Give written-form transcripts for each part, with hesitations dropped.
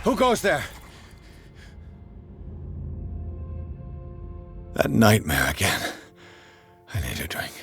Who goes there? That nightmare again. I need a drink.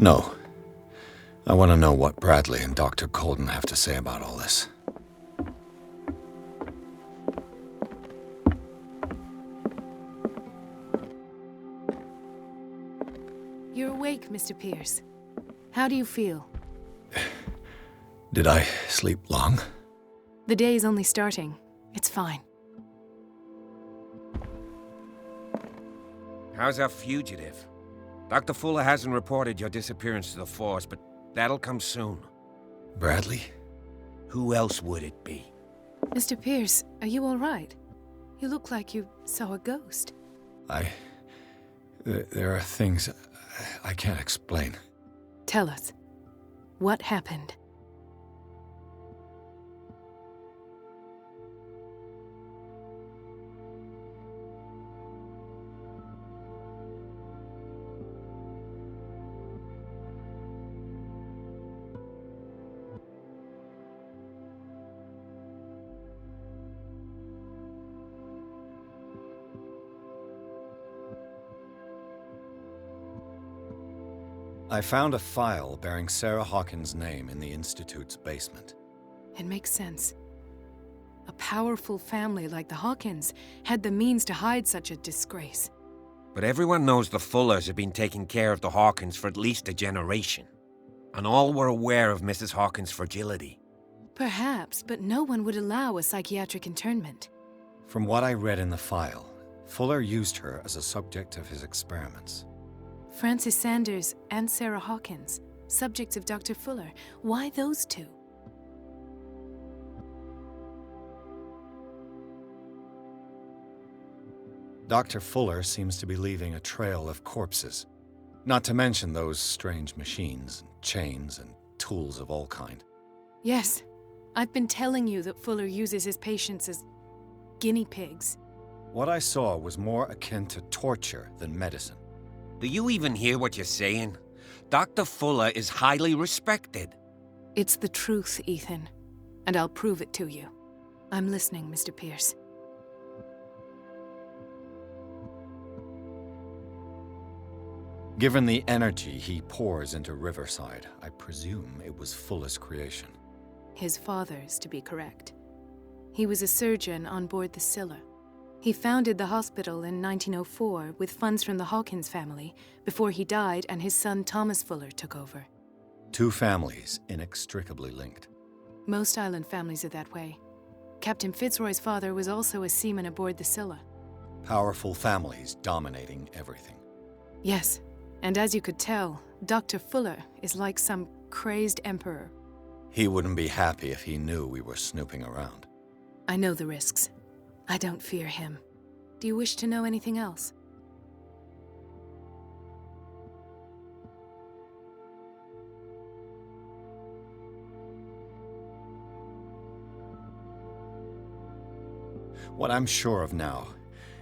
No. I want to know what Bradley and Dr. Colden have to say about all this. You're awake, Mr. Pierce. How do you feel? Did I sleep long? The day is only starting. It's fine. How's our fugitive? Dr. Fuller hasn't reported your disappearance to the force, but that'll come soon. Bradley? Who else would it be? Mr. Pierce, are you all right? You look like you saw a ghost. There are things I can't explain. Tell us. What happened? I found a file bearing Sarah Hawkins' name in the Institute's basement. It makes sense. A powerful family like the Hawkins had the means to hide such a disgrace. But everyone knows the Fullers have been taking care of the Hawkins for at least a generation. And all were aware of Mrs. Hawkins' fragility. Perhaps, but no one would allow a psychiatric internment. From what I read in the file, Fuller used her as a subject of his experiments. Francis Sanders and Sarah Hawkins, subjects of Dr. Fuller. Why those two? Dr. Fuller seems to be leaving a trail of corpses. Not to mention those strange machines, and chains, and tools of all kind. Yes. I've been telling you that Fuller uses his patients as guinea pigs. What I saw was more akin to torture than medicine. Do you even hear what you're saying? Dr. Fuller is highly respected. It's the truth, Ethan. And I'll prove it to you. I'm listening, Mr. Pierce. Given the energy he pours into Riverside, I presume it was Fuller's creation. His father's, to be correct. He was a surgeon on board the Scylla. He founded the hospital in 1904 with funds from the Hawkins family before he died and his son Thomas Fuller took over. Two families inextricably linked. Most island families are that way. Captain Fitzroy's father was also a seaman aboard the Scylla. Powerful families dominating everything. Yes, and as you could tell, Dr. Fuller is like some crazed emperor. He wouldn't be happy if he knew we were snooping around. I know the risks. I don't fear him. Do you wish to know anything else? What I'm sure of now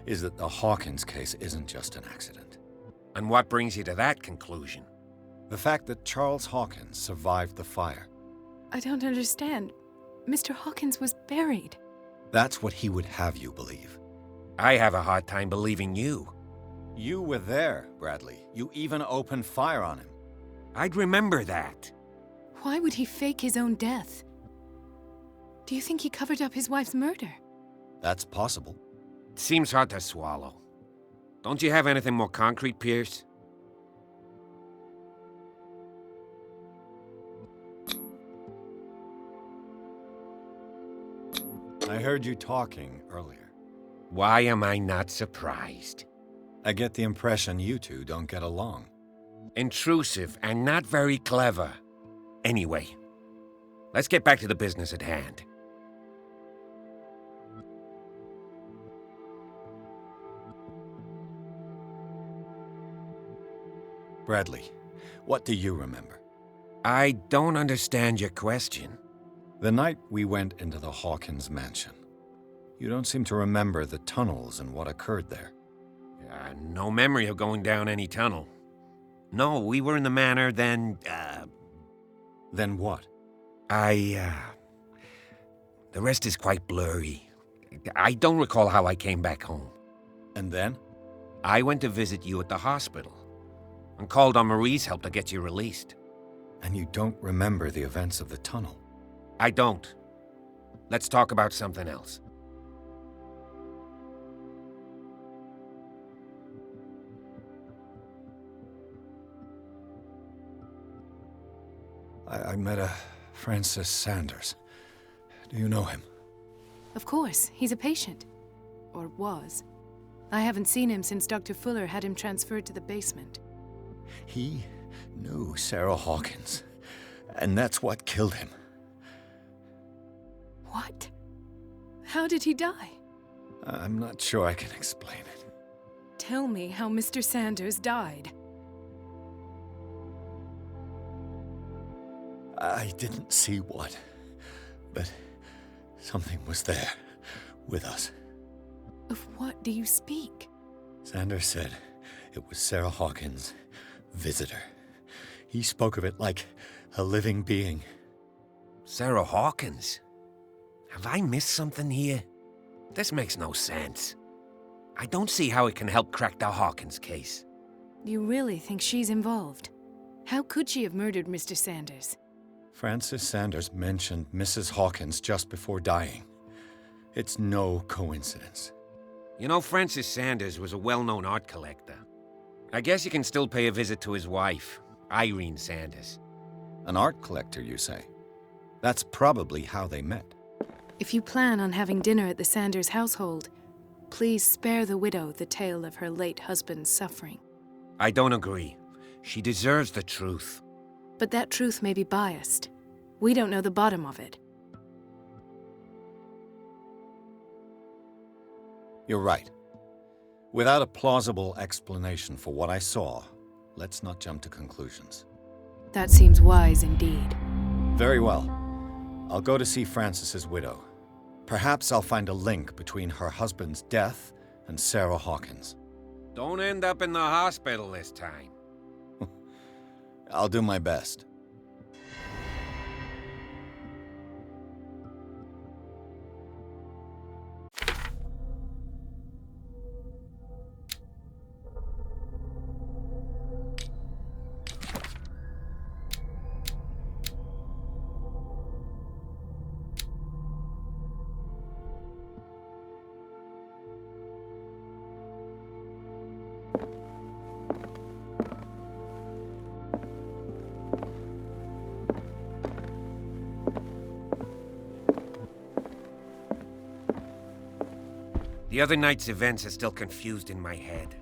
is that the Hawkins case isn't just an accident. And what brings you to that conclusion? The fact that Charles Hawkins survived the fire. I don't understand. Mr. Hawkins was buried. That's what he would have you believe. I have a hard time believing you. You were there, Bradley. You even opened fire on him. I'd remember that. Why would he fake his own death? Do you think he covered up his wife's murder? That's possible. It seems hard to swallow. Don't you have anything more concrete, Pierce? I heard you talking earlier. Why am I not surprised? I get the impression you two don't get along. Intrusive and not very clever. Anyway, let's get back to the business at hand. Bradley, what do you remember? I don't understand your question. The night we went into the Hawkins mansion. You don't seem to remember the tunnels and what occurred there. No memory of going down any tunnel. No, we were in the manor, then, Then what? The rest is quite blurry. I don't recall how I came back home. And then? I went to visit you at the hospital and called on Marie's help to get you released. And you don't remember the events of the tunnel? I don't. Let's talk about something else. I met a Francis Sanders. Do you know him? Of course, he's a patient. Or was. I haven't seen him since Dr. Fuller had him transferred to the basement. He knew Sarah Hawkins, and that's what killed him. What? How did he die? I'm not sure I can explain it. Tell me how Mr. Sanders died. I didn't see what, but something was there, with us. Of what do you speak? Sanders said it was Sarah Hawkins' visitor. He spoke of it like a living being. Sarah Hawkins? Have I missed something here? This makes no sense. I don't see how it can help crack the Hawkins case. You really think she's involved? How could she have murdered Mr. Sanders? Francis Sanders mentioned Mrs. Hawkins just before dying. It's no coincidence. You know, Francis Sanders was a well-known art collector. I guess you can still pay a visit to his wife, Irene Sanders. An art collector, you say? That's probably how they met. If you plan on having dinner at the Sanders household, please spare the widow the tale of her late husband's suffering. I don't agree. She deserves the truth. But that truth may be biased. We don't know the bottom of it. You're right. Without a plausible explanation for what I saw, let's not jump to conclusions. That seems wise indeed. Very well. I'll go to see Francis's widow. Perhaps I'll find a link between her husband's death and Sarah Hawkins. Don't end up in the hospital this time. I'll do my best. The other night's events are still confused in my head.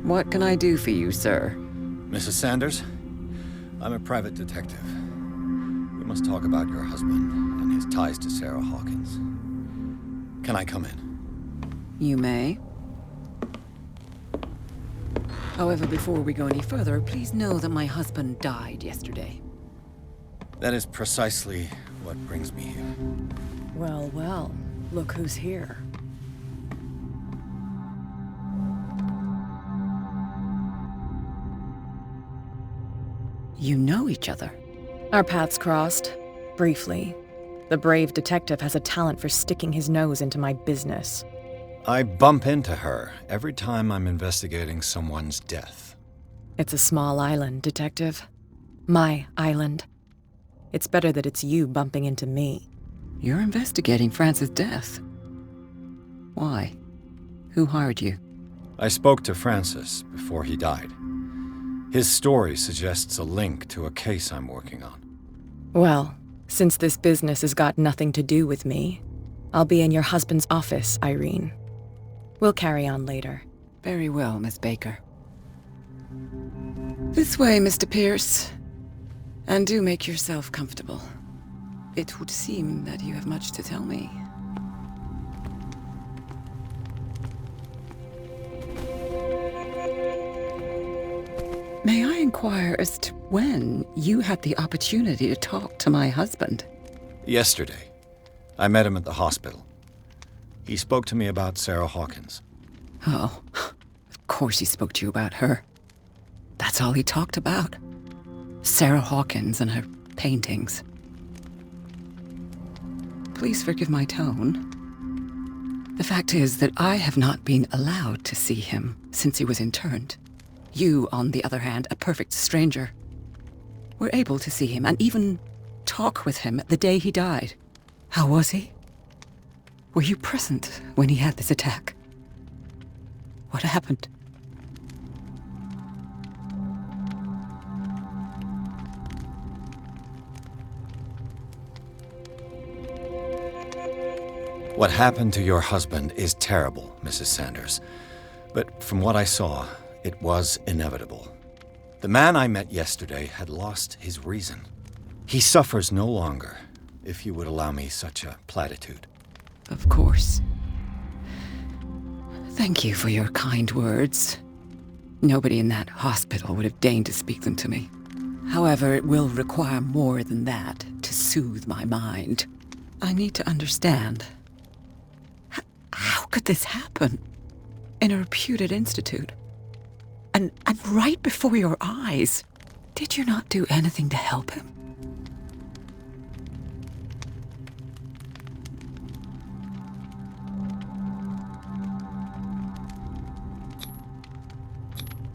What can I do for you, sir? Mrs. Sanders, I'm a private detective. We must talk about your husband and his ties to Sarah Hawkins. Can I come in? You may. However, before we go any further, please know that my husband died yesterday. That is precisely what brings me here. Well, well, look who's here. You know each other. Our paths crossed, briefly. The brave detective has a talent for sticking his nose into my business. I bump into her every time I'm investigating someone's death. It's a small island, detective. My island. It's better that it's you bumping into me. You're investigating Francis' death. Why? Who hired you? I spoke to Francis before he died. His story suggests a link to a case I'm working on. Well, since this business has got nothing to do with me, I'll be in your husband's office, Irene. We'll carry on later. Very well, Miss Baker. This way, Mr. Pierce. And do make yourself comfortable. It would seem that you have much to tell me. May I inquire as to when you had the opportunity to talk to my husband? Yesterday, I met him at the hospital. He spoke to me about Sarah Hawkins. Oh, of course he spoke to you about her. That's all he talked about. Sarah Hawkins and her paintings. Please forgive my tone. The fact is that I have not been allowed to see him since he was interned. You, on the other hand, a perfect stranger, were able to see him and even talk with him the day he died. How was he? Were you present when he had this attack? What happened? What happened to your husband is terrible, Mrs. Sanders. But from what I saw, it was inevitable. The man I met yesterday had lost his reason. He suffers no longer, if you would allow me such a platitude. Of course. Thank you for your kind words. Nobody in that hospital would have deigned to speak them to me. However, it will require more than that to soothe my mind. I need to understand. How could this happen? In a reputed institute? And right before your eyes. Did you not do anything to help him?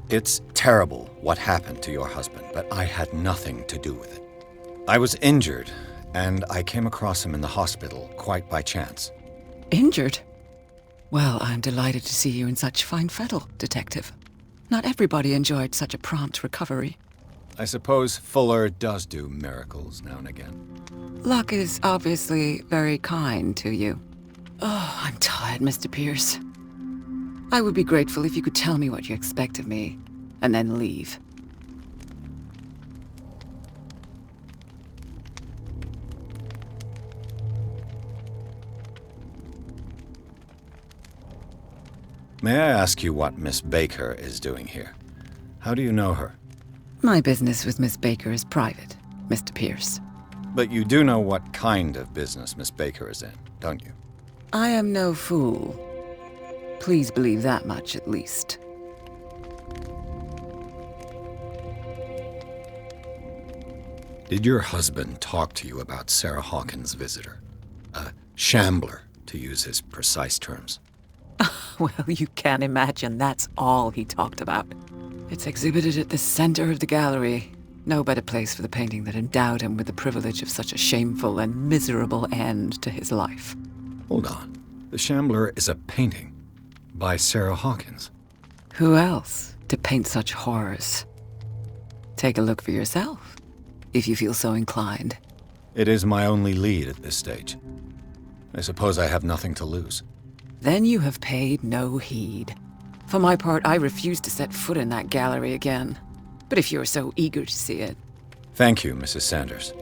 It's terrible what happened to your husband, but I had nothing to do with it. I was injured, and I came across him in the hospital quite by chance. Injured? Well, I'm delighted to see you in such fine fettle, Detective. Not everybody enjoyed such a prompt recovery. I suppose Fuller does do miracles now and again. Luck is obviously very kind to you. Oh, I'm tired, Mr. Pierce. I would be grateful if you could tell me what you expect of me, and then leave. May I ask you what Miss Baker is doing here? How do you know her? My business with Miss Baker is private, Mr. Pierce. But you do know what kind of business Miss Baker is in, don't you? I am no fool. Please believe that much, at least. Did your husband talk to you about Sarah Hawkins' visitor? A shambler, to use his precise terms. Well, you can imagine that's all he talked about. It's exhibited at the center of the gallery. No better place for the painting that endowed him with the privilege of such a shameful and miserable end to his life. Hold on. The Shambler is a painting by Sarah Hawkins. Who else to paint such horrors? Take a look for yourself, if you feel so inclined. It is my only lead at this stage. I suppose I have nothing to lose. Then you have paid no heed. For my part, I refuse to set foot in that gallery again. But if you're so eager to see it... Thank you, Mrs. Sanders.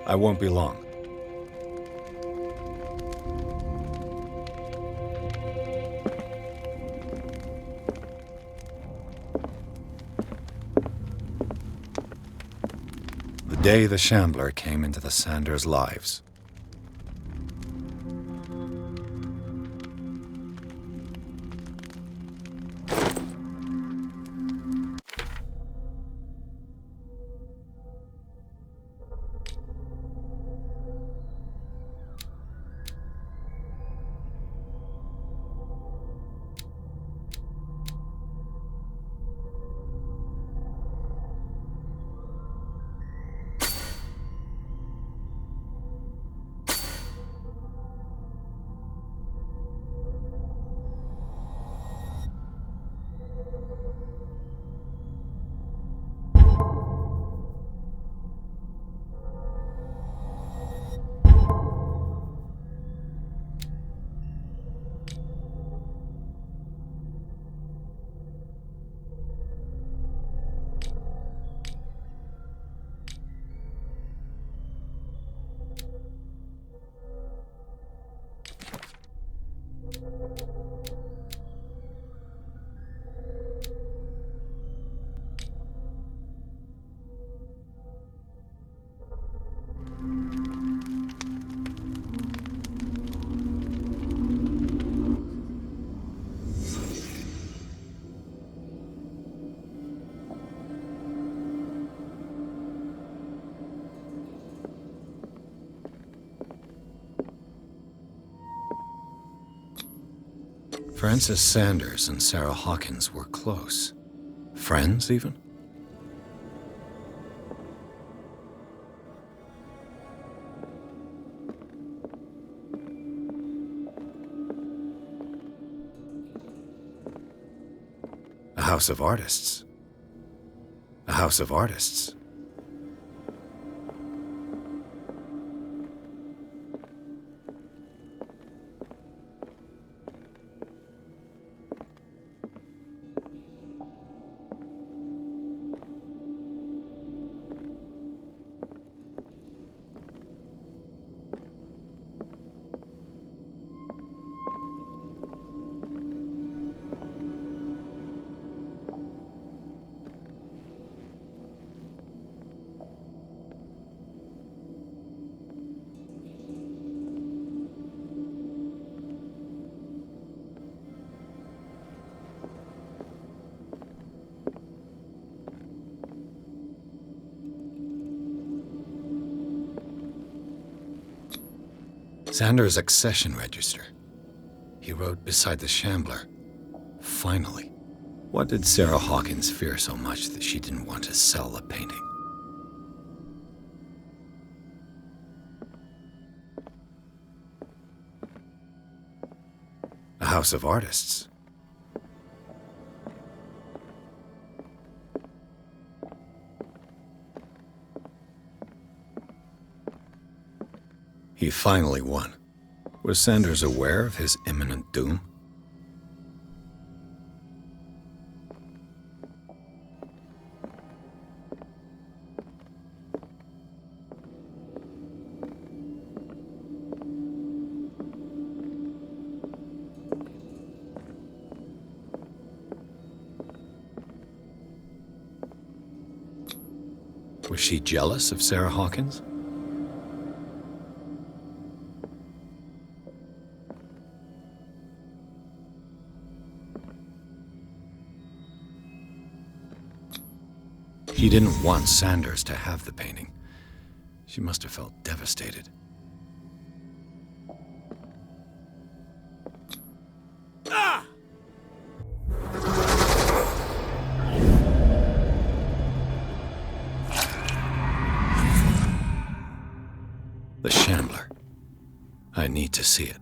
I won't be long. The day the Shambler came into the Sanders' lives. Frances Sanders and Sarah Hawkins were close. Friends, even? A house of artists. A house of artists. Sanders' accession register. He wrote beside the Shambler, "Finally." What did Sarah Hawkins fear so much that she didn't want to sell the painting? A house of artists. He finally won. Was Sanders aware of his imminent doom? Was she jealous of Sarah Hawkins? He didn't want Sanders to have the painting. She must have felt devastated. The Shambler. I need to see it.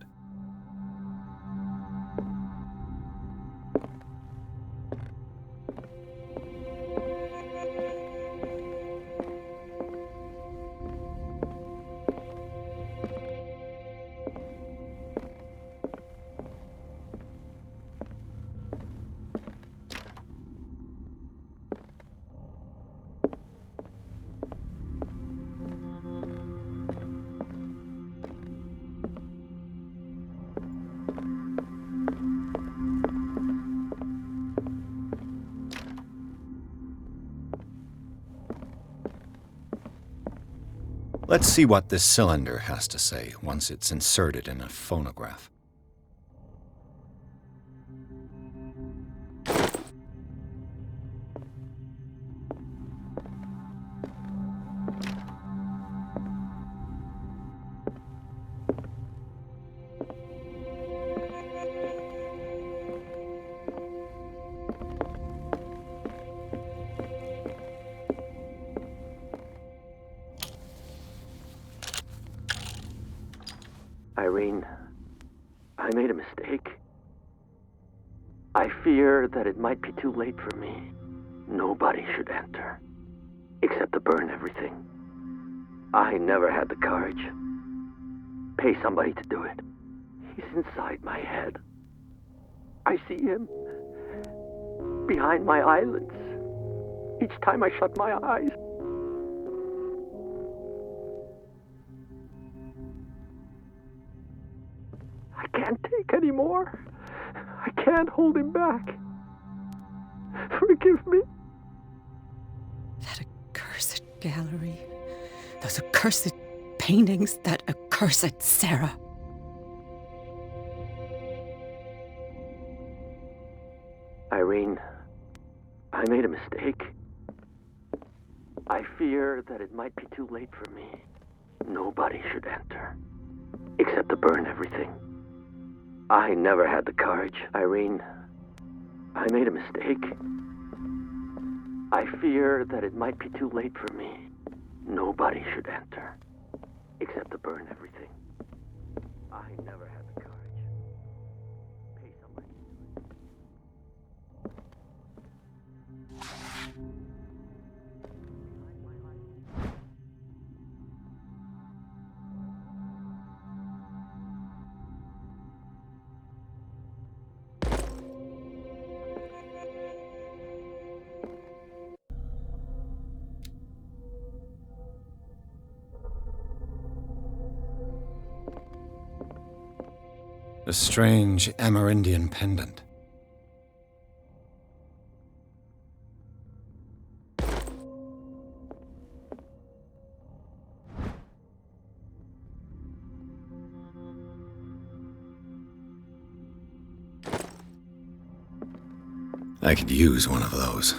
Let's see what this cylinder has to say once it's inserted in a phonograph. Irene, I made a mistake. I fear that it might be too late for me. Nobody should enter, except to burn everything. I never had the courage. Pay somebody to do it. He's inside my head. I see him behind my eyelids each time I shut my eyes. I can't take any more. I can't hold him back. Forgive me. That accursed gallery. Those accursed paintings. That accursed Sarah. Irene, I made a mistake. I fear that it might be too late for me. Nobody should enter, except to burn everything. I never had the courage, Irene. I made a mistake. I fear that it might be too late for me. Nobody should enter, except to burn everything. I never had the courage. Pay somebody. A strange Amerindian pendant. I could use one of those.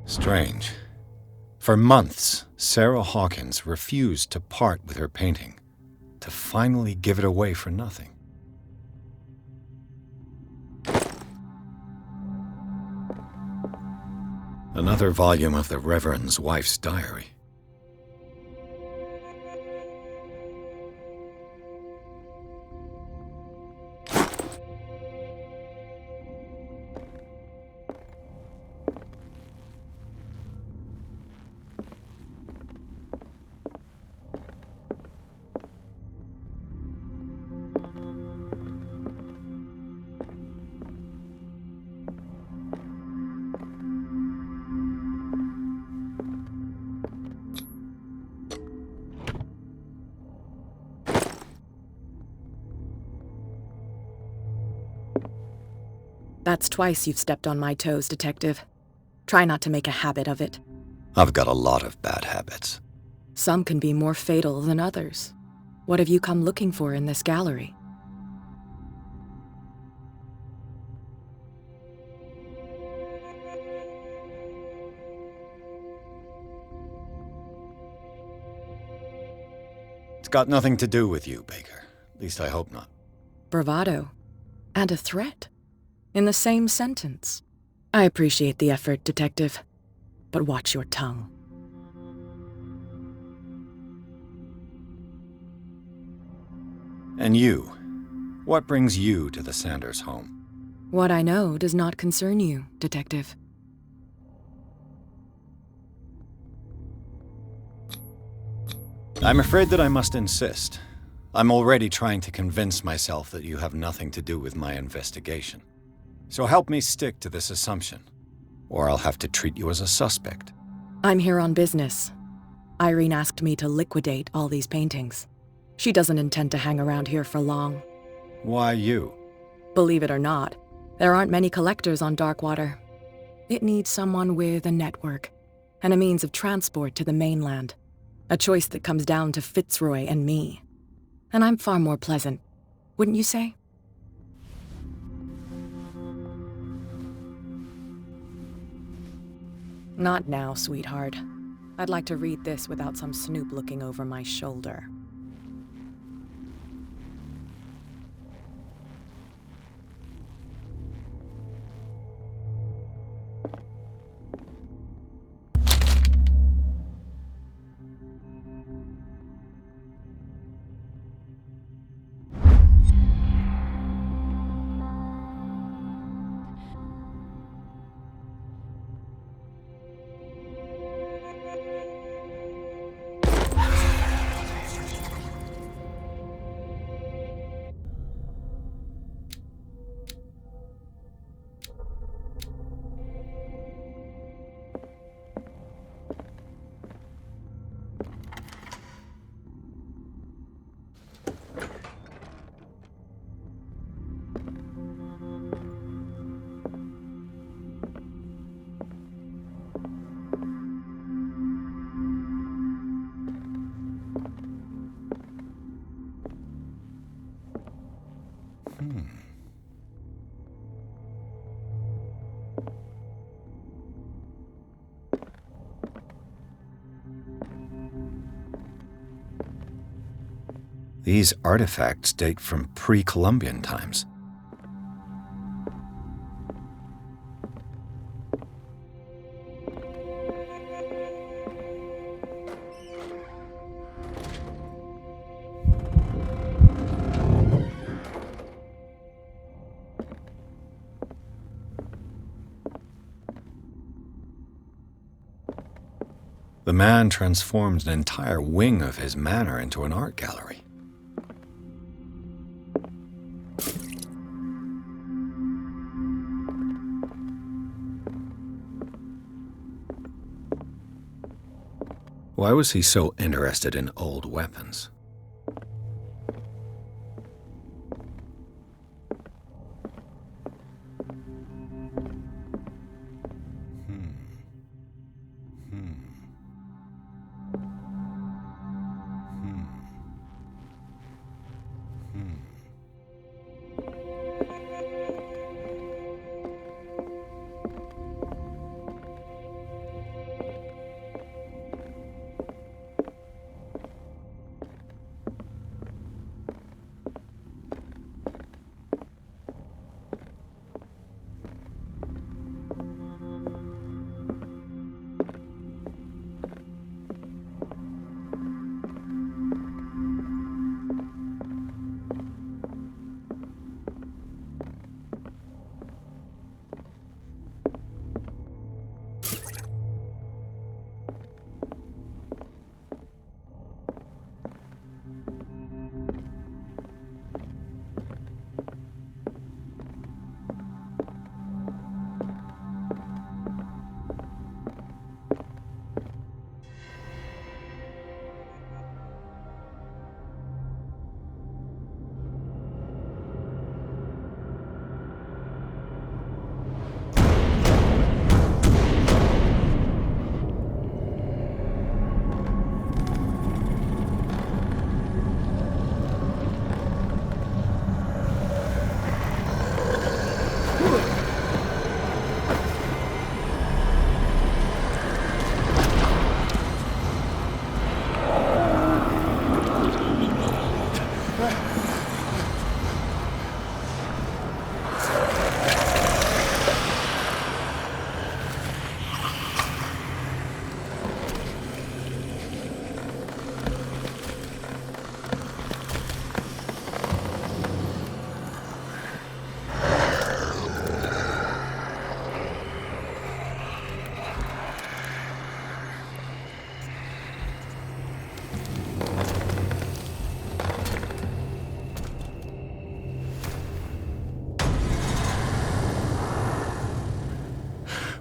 Strange. For months, Sarah Hawkins refused to part with her painting, to finally give it away for nothing. Another volume of the Reverend's wife's diary. That's twice you've stepped on my toes, Detective. Try not to make a habit of it. I've got a lot of bad habits. Some can be more fatal than others. What have you come looking for in this gallery? It's got nothing to do with you, Baker. At least I hope not. Bravado. And a threat. In the same sentence. I appreciate the effort, Detective. But watch your tongue. And you? What brings you to the Sanders home? What I know does not concern you, Detective. I'm afraid that I must insist. I'm already trying to convince myself that you have nothing to do with my investigation. So help me stick to this assumption, or I'll have to treat you as a suspect. I'm here on business. Irene asked me to liquidate all these paintings. She doesn't intend to hang around here for long. Why you? Believe it or not, there aren't many collectors on Darkwater. It needs someone with a network, and a means of transport to the mainland. A choice that comes down to Fitzroy and me. And I'm far more pleasant, wouldn't you say? Not now, sweetheart. I'd like to read this without some snoop looking over my shoulder. These artifacts date from pre-Columbian times. The man transformed an entire wing of his manor into an art gallery. Why was he so interested in old weapons?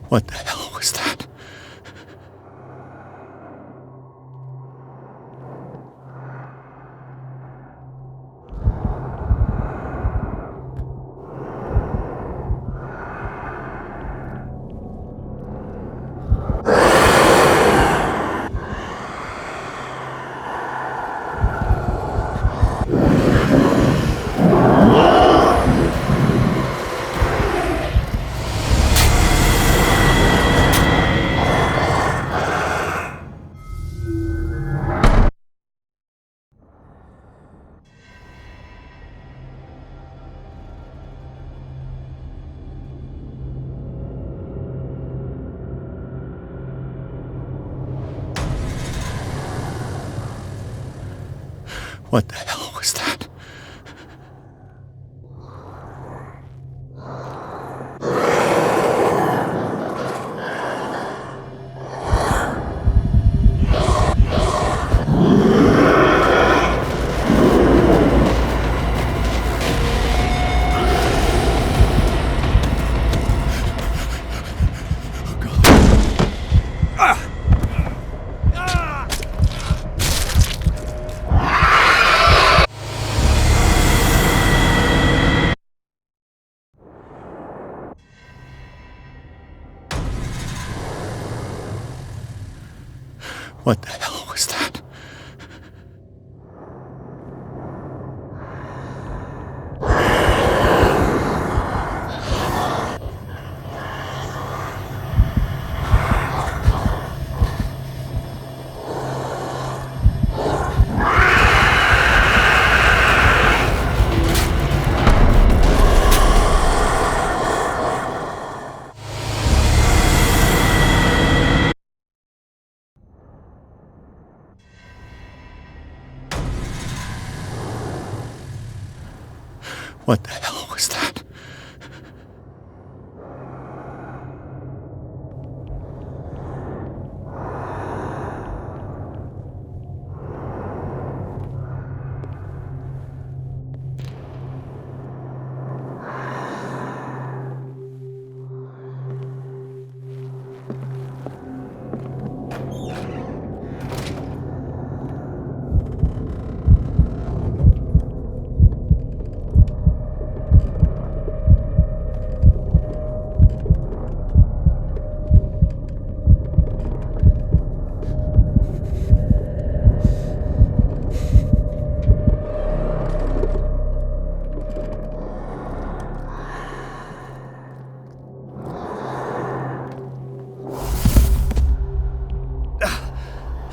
What the hell was that? What the hell was that? What the hell was that? What the hell was that?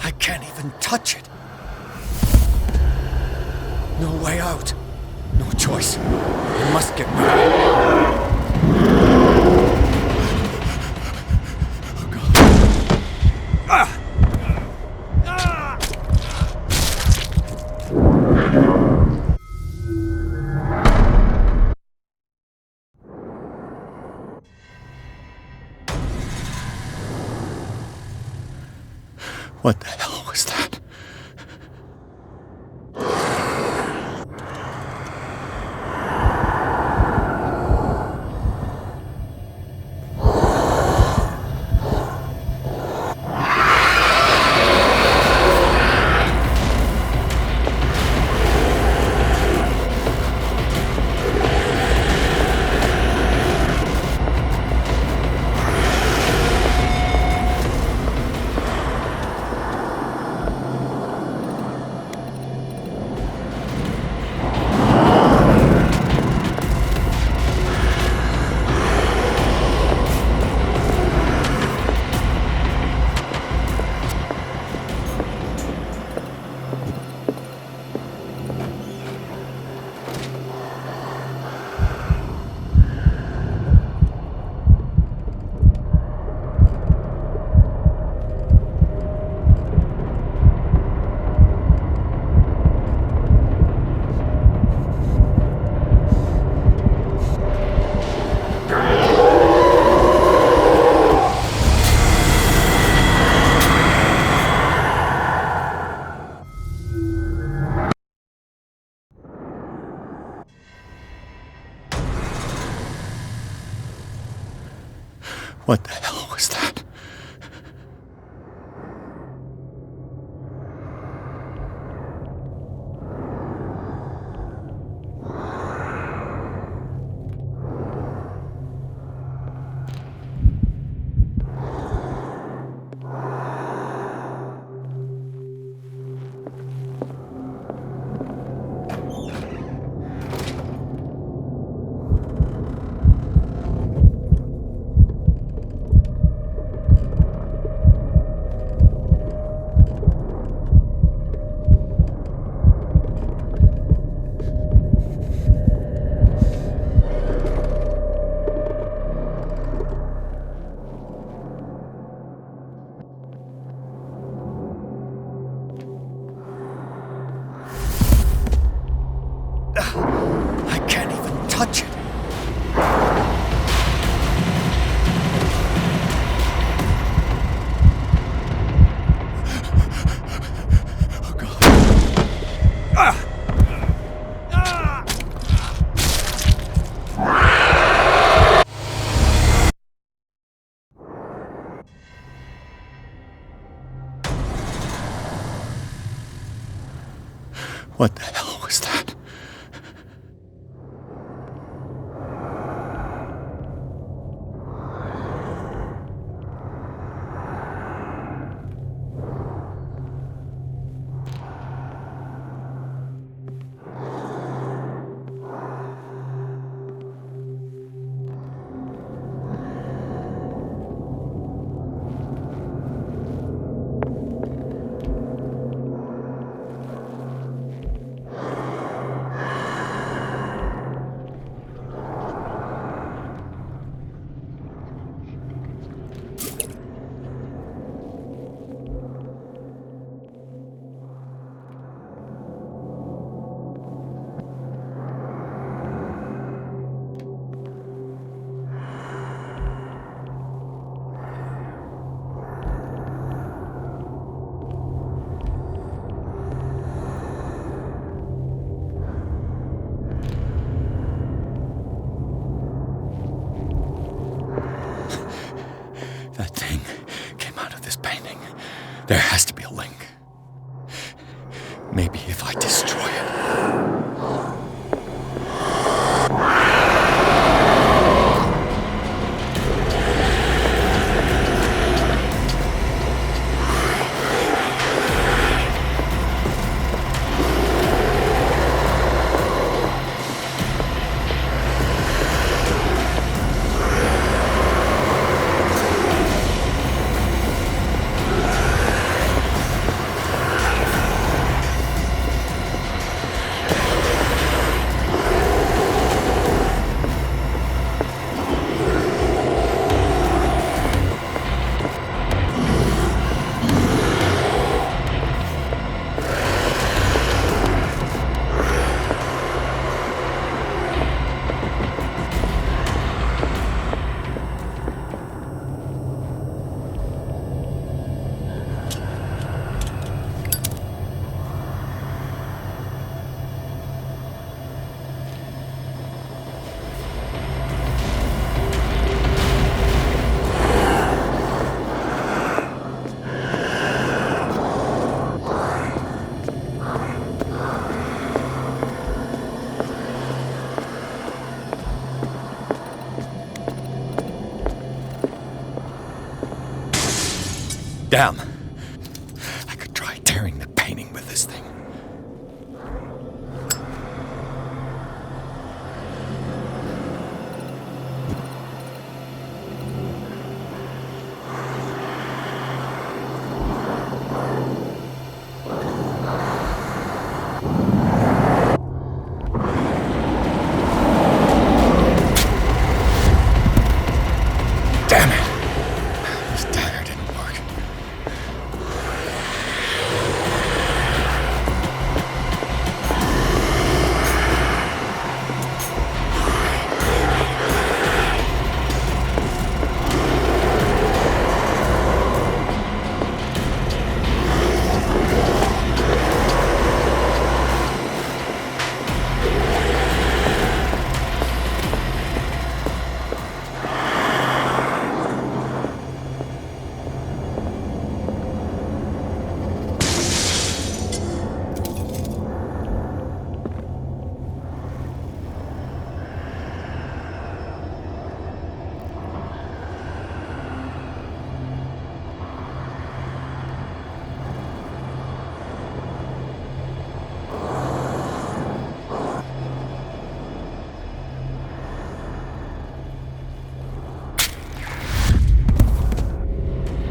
I can't even touch it. No way out. No choice. I must get rid of it. What the hell was that? What the hell was that? I can't even touch it. Oh, God. What the hell was that? That thing came out of this painting. There has to be a link. Maybe if I destroy it. Damn. I could try tearing the painting with this thing. Damn it. This dagger didn't work.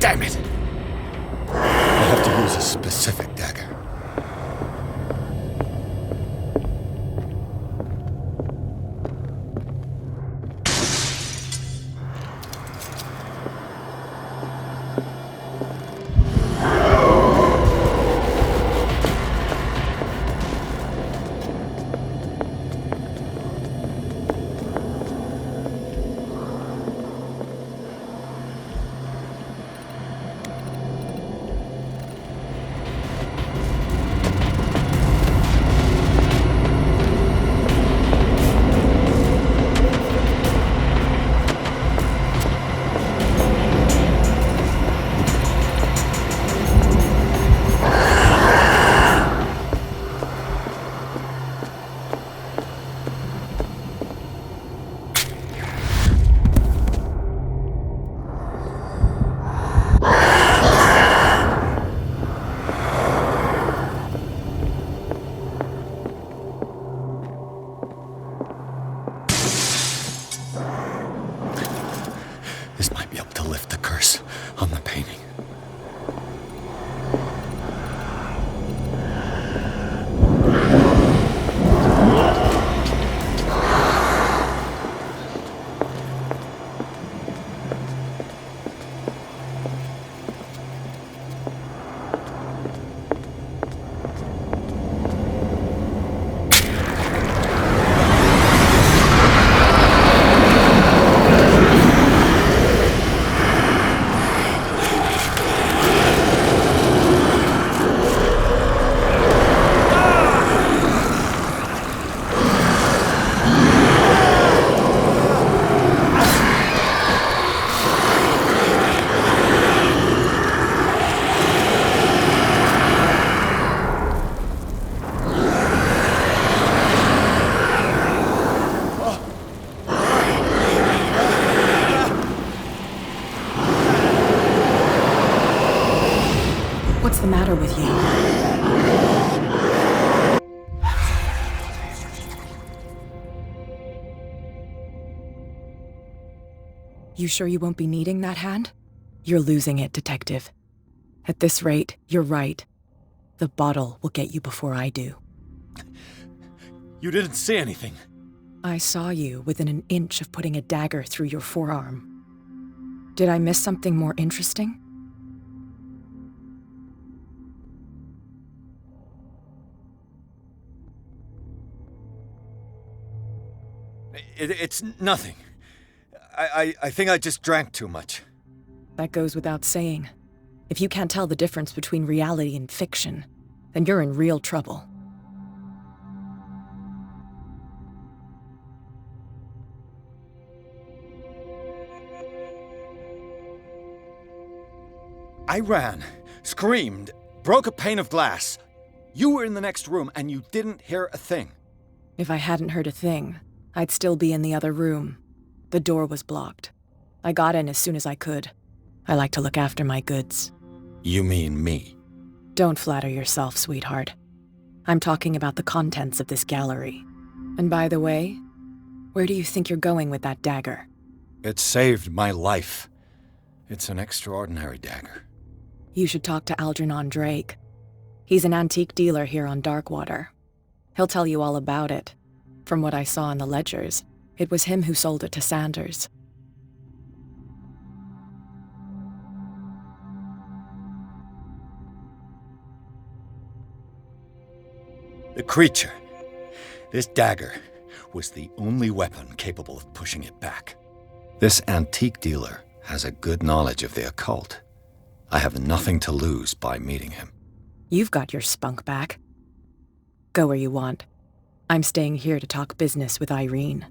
Damn it! I have to use a specific dagger. This might be able to lift the curse on the painting. What's the matter with you? You sure you won't be needing that hand? You're losing it, Detective. At this rate, you're right. The bottle will get you before I do. You didn't see anything. I saw you within an inch of putting a dagger through your forearm. Did I miss something more interesting? It's nothing. I think I just drank too much. That goes without saying. If you can't tell the difference between reality and fiction, then you're in real trouble. I ran, screamed, broke a pane of glass. You were in the next room and you didn't hear a thing. If I hadn't heard a thing, I'd still be in the other room. The door was blocked. I got in as soon as I could. I like to look after my goods. You mean me? Don't flatter yourself, sweetheart. I'm talking about the contents of this gallery. And by the way, where do you think you're going with that dagger? It saved my life. It's an extraordinary dagger. You should talk to Algernon Drake. He's an antique dealer here on Darkwater. He'll tell you all about it. From what I saw in the ledgers, it was him who sold it to Sanders. The creature. This dagger was the only weapon capable of pushing it back. This antique dealer has a good knowledge of the occult. I have nothing to lose by meeting him. You've got your spunk back. Go where you want. I'm staying here to talk business with Irene.